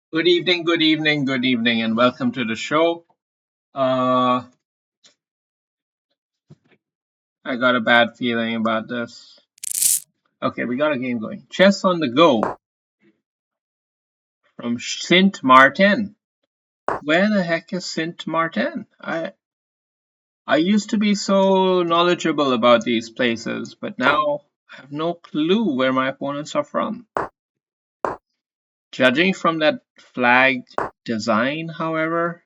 Good evening, good evening, and welcome to the show. Uh, I got a bad feeling about this. Okay, we got a game going. Chess on the Go from Saint Martin. Where the heck is Saint Martin? I used to be so knowledgeable about these places, but now I have no clue where my opponents are from. Judging from that flag design, however,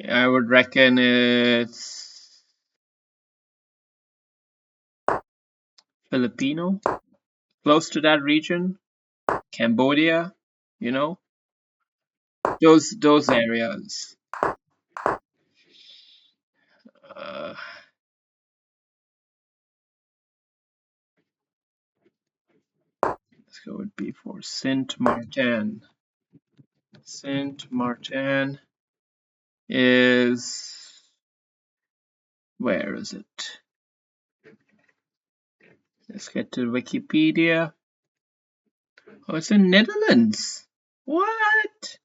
I would reckon it's Filipino, close to that region. Cambodia, you know, those areas. Uh, let's go with B4. Saint Martin. Saint Martin is where is it? Let's get to Wikipedia. Oh, it's in Netherlands. What?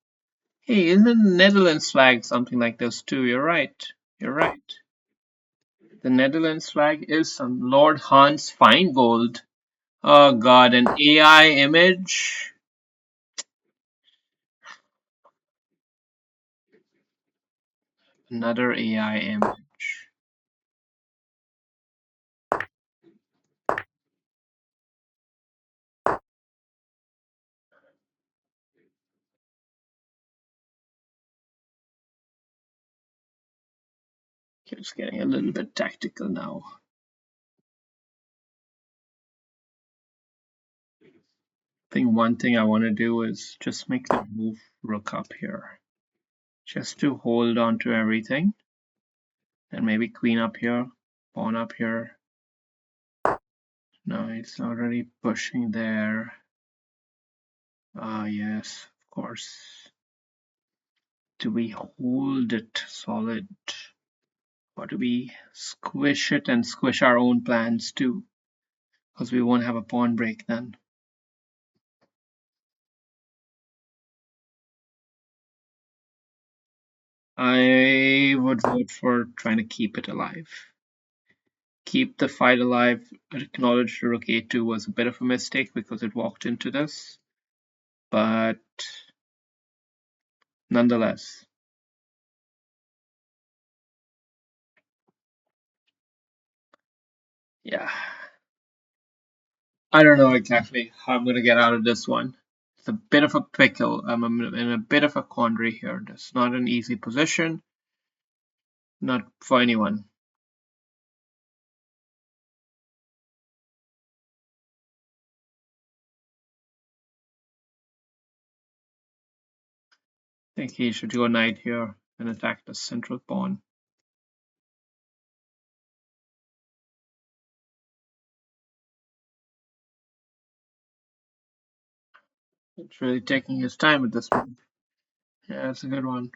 Hey, isn't the Netherlands flag something like this too? You're right. You're right. The Netherlands flag is some Lord Hans Feingold. Oh God, an AI image. Another AI image. It's getting a little bit tactical now. I think one thing I want to do is just make the move rook up here. Just to hold on to everything. And maybe queen up here, pawn up here. No, it's already pushing there. Ah, yes, of course. Do we hold it solid? Or do we squish it and squish our own plans too? Because we won't have a pawn break then. I would vote for trying to keep it alive. Keep the fight alive. Acknowledge rook a2 was a bit of a mistake because it walked into this, but nonetheless. Yeah. I don't know exactly how I'm going to get out of this one. It's a bit of a pickle. I'm in a bit of a quandary here. It's not an easy position, not for anyone. I think he should go knight here and attack the central pawn. It's really taking his time at this point. Yeah, it's a good one.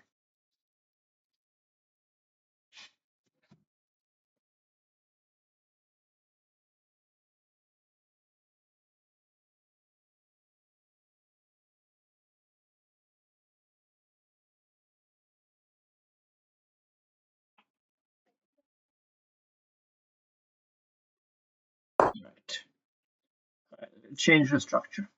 Right. Change the structure.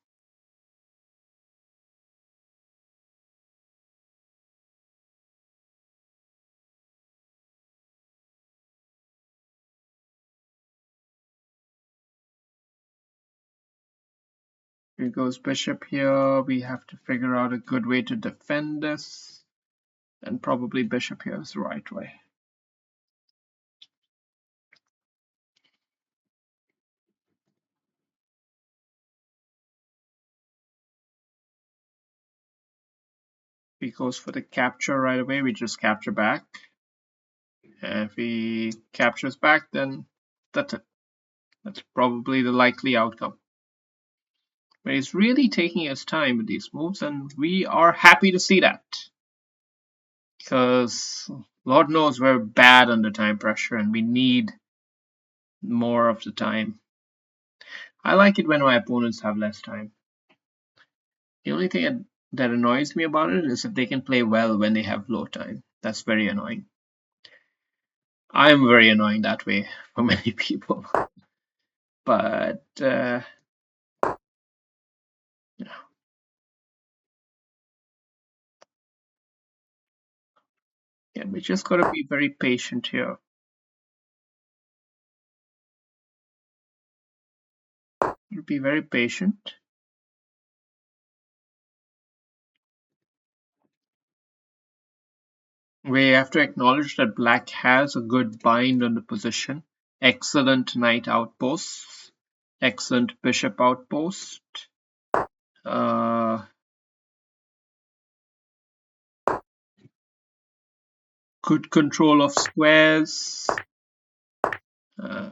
Here goes bishop here. We have to figure out a good way to defend this. And probably bishop here is the right way. If he goes for the capture right away, we just capture back. And if he captures back, then that's it. That's probably the likely outcome. But he's really taking his time with these moves, and we are happy to see that. Because Lord knows we're bad under time pressure and we need more of the time. I like it when my opponents have less time. The only thing that annoys me about it is that they can play well when they have low time. That's very annoying. I'm very annoying that way for many people. But yeah, we just gotta be very patient here. Be very patient. We have to acknowledge that black has a good bind on the position. Excellent knight outposts. Excellent bishop outpost. Uh, good control of squares. Uh,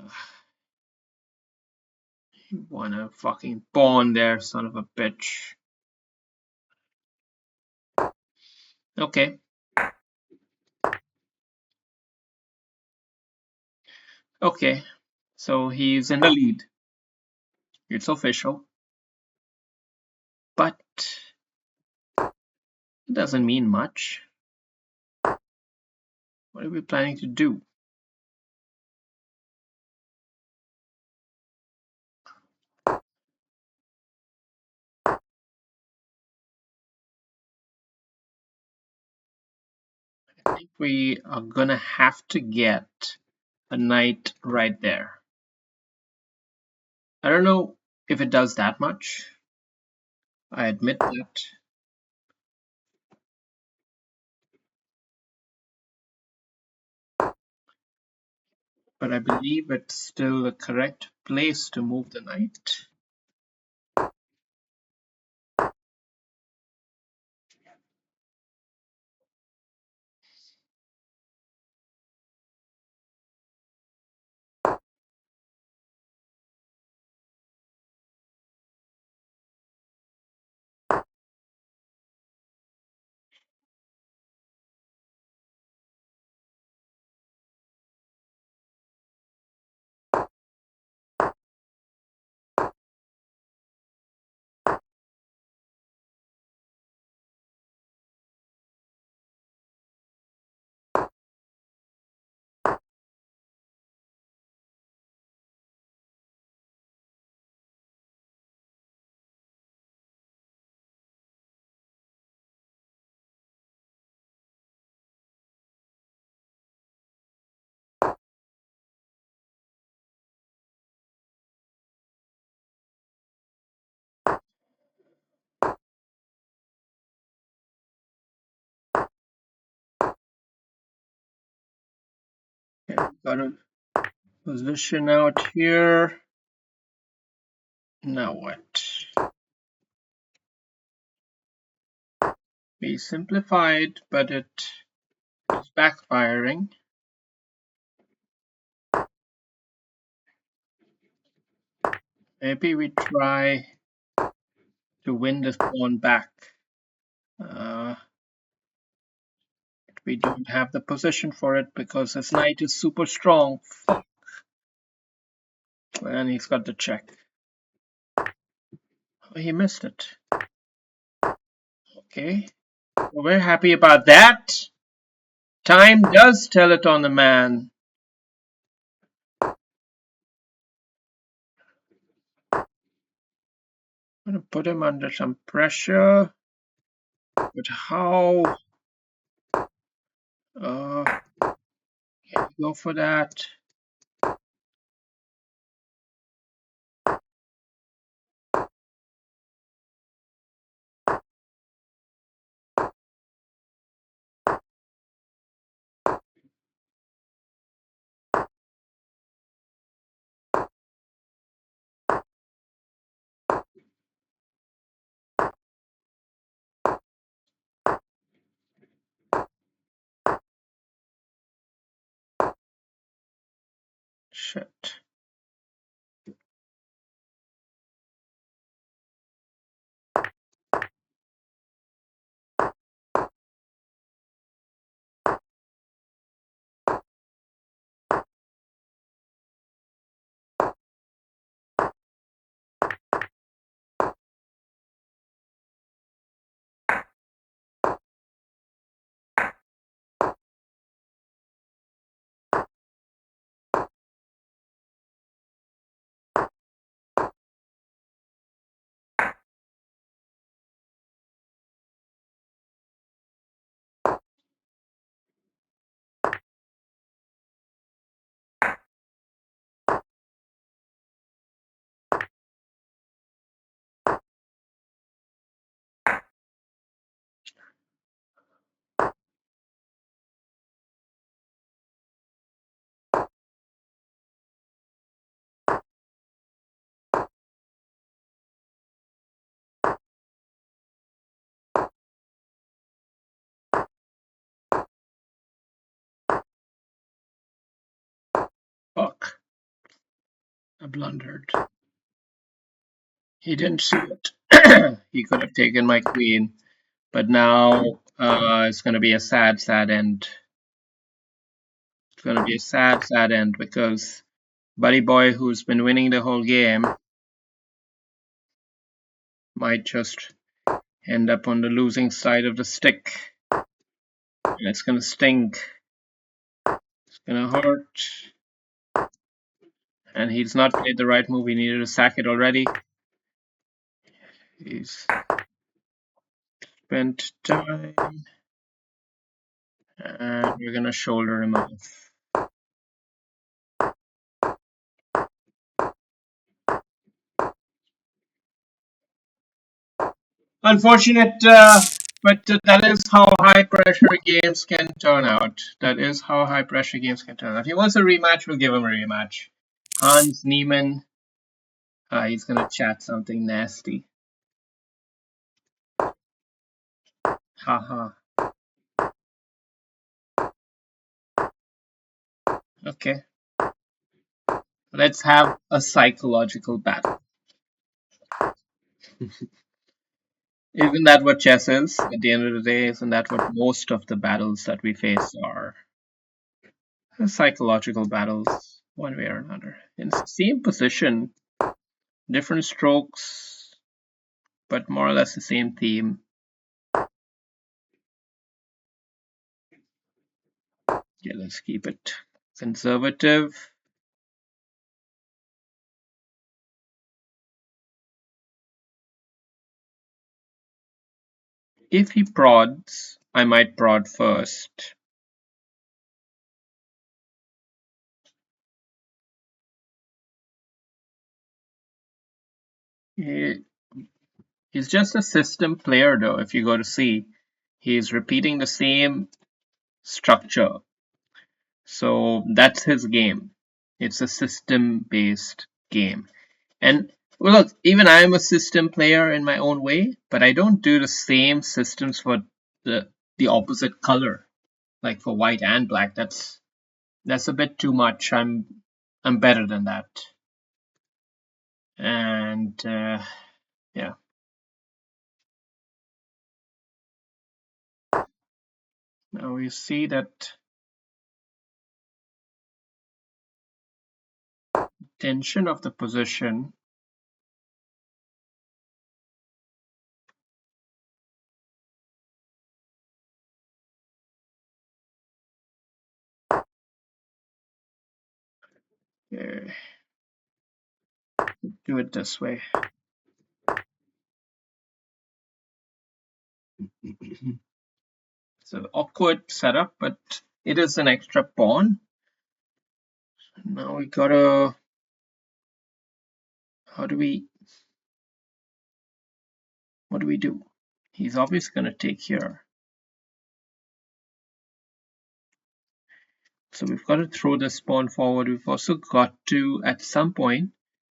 you want a fucking pawn there, son of a bitch. Okay. Okay. So he's in the lead. It's official. But it doesn't mean much. What are we planning to do? I think we are gonna have to get a knight right there. I don't know if it does that much. I admit that. But I believe it's still the correct place to move the knight. Okay, we've got a position out here. Now what? We simplified, but it is backfiring. Maybe we try to win this pawn back. We don't have the position for it because his knight is super strong. Fuck. And he's got the check. Oh, he missed it. Okay. Well, we're happy about that. Time does tell it on the man. I'm gonna put him under some pressure. But how? Can we go for that? Shit. Fuck. I blundered. He didn't see it. He could have taken my queen, but now it's gonna be a sad, sad end. It's gonna be a sad, sad end because Buddy Boy, who's been winning the whole game, might just end up on the losing side of the stick. And it's gonna sting. It's gonna hurt. And he's not played the right move. He needed to sack it already. He's spent time. And we're gonna shoulder him off. Unfortunate, but that is how high pressure games can turn out. That is how high pressure games can turn out. If he wants a rematch, we'll give him a rematch. Hans Niemann, he's gonna chat something nasty. Haha. Okay. Let's have a psychological battle. Isn't that what chess is? At the end of the day, isn't that what most of the battles that we face are? Psychological battles, one way or another. In the same position, different strokes, but more or less the same theme. Yeah, let's keep it conservative. If he prods, I might prod first. He's just a system player, though. If you go to see, he's repeating the same structure. So that's his game. It's a system-based game. And well, look, even I'm a system player in my own way, but I don't do the same systems for the opposite color, like for white and black. That's a bit too much. I'm better than that. And yeah. Now we see that tension of the position. Uh, do it this way. It's an awkward setup, but it is an extra pawn. Now we gotta. How do we? What do we do? He's obviously gonna take here. So we've got to throw this pawn forward. We've also got to, at some point,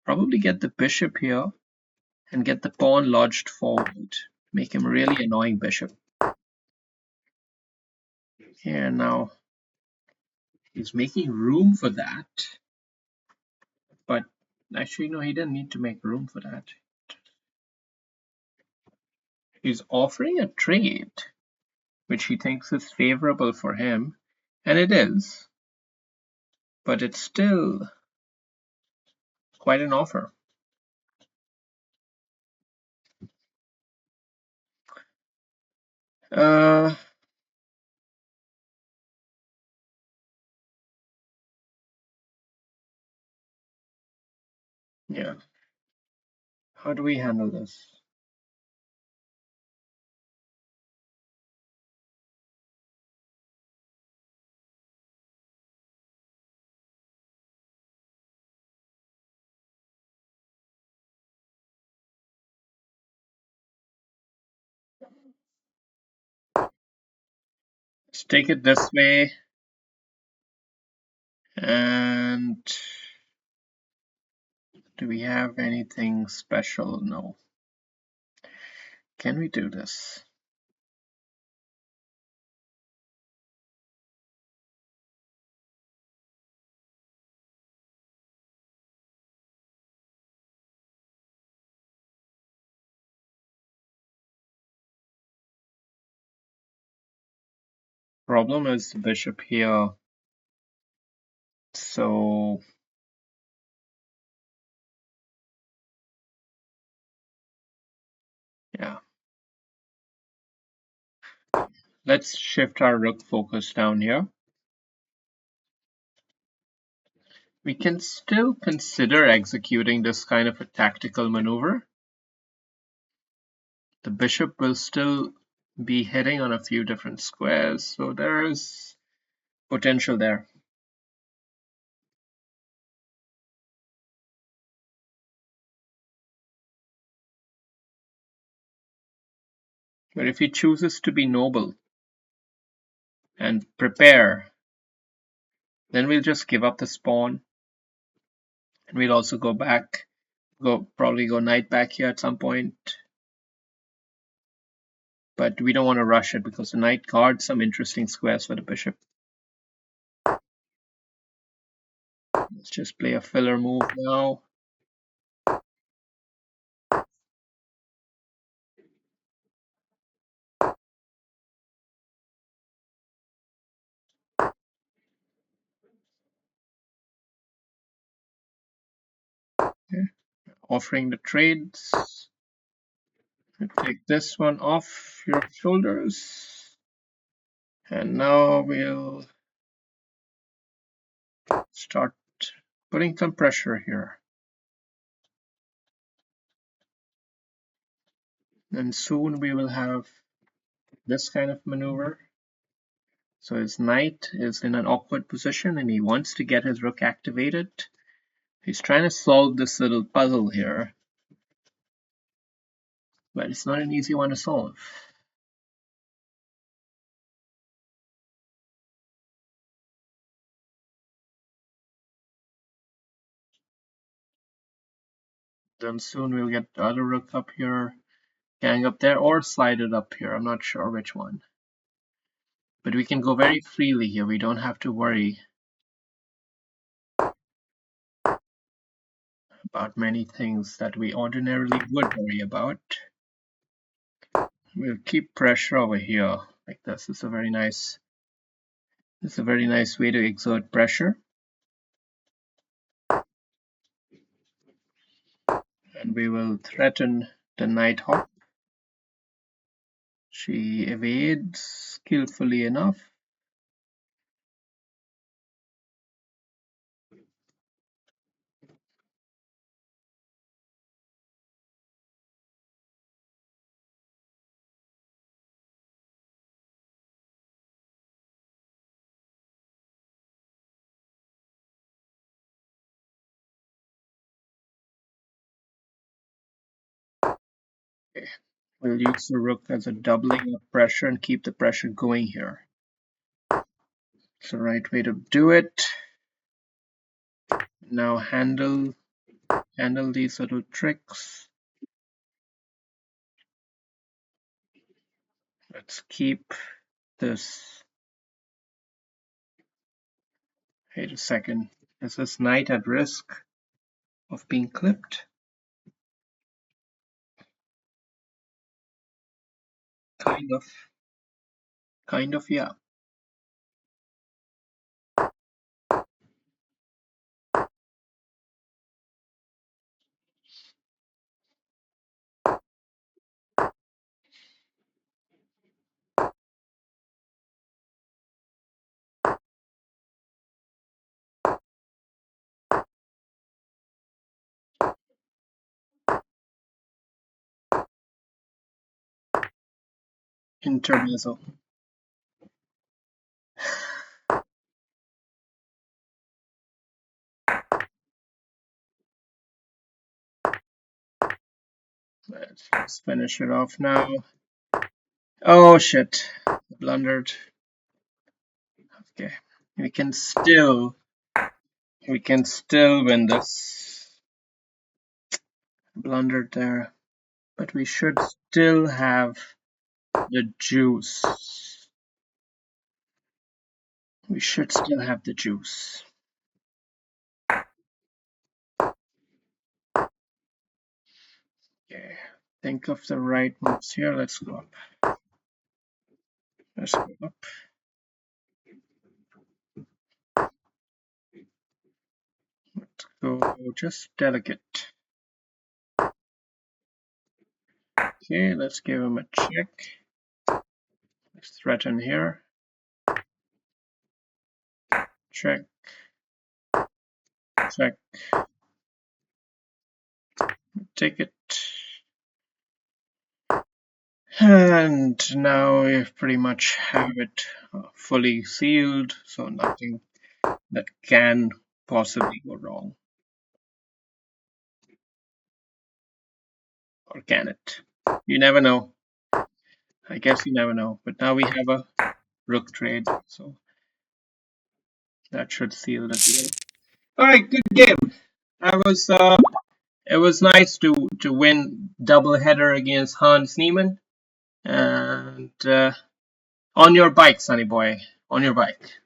probably get the bishop here and get the pawn lodged forward. Make him a really annoying bishop. Here now, he's making room for that. But actually, no, he didn't need to make room for that. He's offering a trade, which he thinks is favorable for him. And it is. But it's still quite an offer. Yeah. How do we handle this? Let's take it this way. And do we have anything special? No. Can we do this? Problem is the bishop here. So yeah, let's shift our rook focus down here. We can still consider executing this kind of a tactical maneuver. The bishop will still be hitting on a few different squares, so there is potential there. But if he chooses to be noble and prepare, then we'll just give up the pawn, and we'll also go back, probably go knight back here at some point. But we don't want to rush it because the knight guards some interesting squares for the bishop. Let's just play a filler move now. Okay. Offering the trades. Take this one off your shoulders. And now we'll start putting some pressure here. And soon we will have this kind of maneuver. So his knight is in an awkward position and he wants to get his rook activated. He's trying to solve this little puzzle here, but it's not an easy one to solve. Then soon we'll get the other rook up here, gang up there, or slide it up here. I'm not sure which one. But we can go very freely here. We don't have to worry about many things that we ordinarily would worry about. We'll keep pressure over here like this. It's a very nice way to exert pressure. And we will threaten the knight hop. She evades skillfully enough. Okay. We'll use the rook as a doubling of pressure and keep the pressure going here. It's the right way to do it. Now handle these little tricks. Let's keep this. Wait a second. Is this knight at risk of being clipped? Kind of. Kind of, yeah. Intermezzo. Let's finish it off now. Oh shit. Blundered. Okay. We can still win this. Blundered there. But we should still have the juice. We should still have the juice. Okay. Think of the right moves here. Let's go up. Let's go up. So just delegate. Okay, let's give him a check. Let's threaten here. Check. Check. Ticket. And now we pretty much have it fully sealed, so nothing that can possibly go wrong. Or can it? You never know. I guess you never know. But now we have a rook trade, so that should seal the deal. All right, good game. That was it was nice to win double header against Hans Niemann. And on your bike, Sonny boy, on your bike.